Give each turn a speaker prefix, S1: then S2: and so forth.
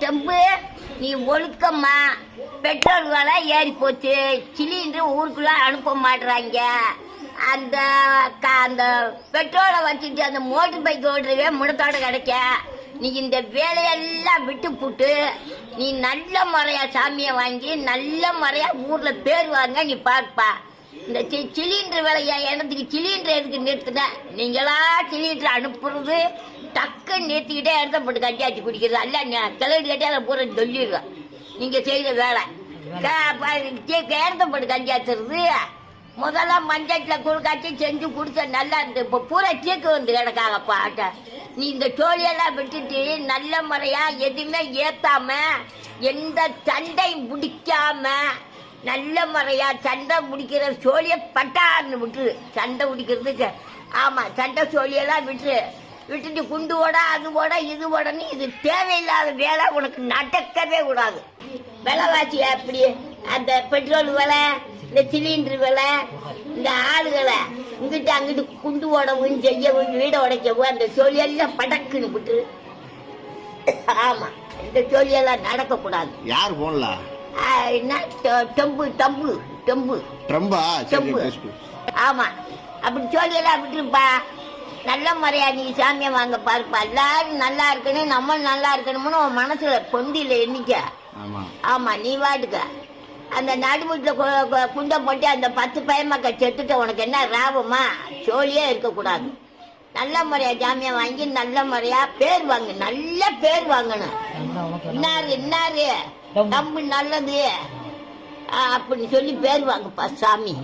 S1: செம்பு நீ ஒழுக்கம்மா. பெட்ரோல் விலை ஏறி போச்சு, சிலிண்டர் ஊருக்குள்ள அனுப்ப மாட்டுறாங்க. அந்த அந்த பெட்ரோலை வச்சுட்டு அந்த மோட்டர் பைக் ஓடுறவே முடத்தோட கிடைக்க. நீ இந்த வேலையெல்லாம் விட்டு போட்டு நீ நல்ல முறையா சாமியை வாங்கி நல்ல முறையா ஊர்ல பேர் வாங்க நீ பார்ப்பா. இந்த சிலிண்டர் விலையா இடத்துக்கு சிலிண்டர் எதுக்கு நிறுத்தின? நீங்களா சிலிண்டர் அனுப்புறது டக்குன்னு நிறுத்திக்கிட்டே இடத்த போட்டு கட்டியாச்சு குடிக்கிறது அல்ல. கிளறி கட்டியால பூரா சொல்லிடுறோம் நீங்க செய்த வேலை. இடத்த போட்டு கட்டியாச்சுறது முதல்ல மஞ்சட்டில் குழுக்காச்சி செஞ்சு குடிச்ச நல்லா இருந்து. இப்போ பூரா சீக்கு வந்து கிடக்காங்கப்பா. நீ இந்த சோழியெல்லாம் விட்டுட்டு நல்ல முறையா எதுவுமே ஏத்தாம எந்த சண்டையும் பிடிக்காம நல்ல முறையா சண்டை முடிக்கிற சோழிய பட்டான்னு விட்டுரு. சண்டை பிடிக்கிறதுக்கு ஆமா சண்டை சோழியெல்லாம் விட்டுட்டு குண்டு ஓட அது ஓட இது ஓடன்னு இது தேவையில்லாத வேலை உனக்கு நடக்கவே கூடாது. விலைவாசி அப்படி அந்த பெட்ரோல் விலை, இந்த சிலிண்டர் விலை, இந்த ஆளுகளை இங்கிட்டு அங்கிட்டு குண்டு ஓடவும் செய்யவும் வீடை உடைக்கவும் அந்த சோழியெல்லாம் படக்குன்னு விட்டுரு. ஆமா இந்த சோழியெல்லாம் நடக்கக்கூடாது.
S2: யார் போன்ல
S1: ஆமா அப்படி சோழியெல்லாம் விட்டுருப்பா. நல்ல முறையா நீ சாமியை வாங்க பாருப்பா. எல்லாரும் நல்லா இருக்கணும், நம்ம நல்லா இருக்கணும்னு உன் மனசுல பொந்தில எண்ணிக்க. ஆமா நீ வாட்டுக்க அந்த நடுமுட்டில குண்டை போட்டு அந்த 10 பயமக்க செத்துட்ட உனக்கு என்ன ராபமா? சோழியே இருக்கக்கூடாது. நல்ல முறையா ஜாமியா வாங்கி நல்ல முறையா பேர் வாங்க, நல்ல பேர் வாங்கணும். இன்னாரு நம்ம நல்லது அப்படின்னு சொல்லி பேர் வாங்கப்பா சாமி.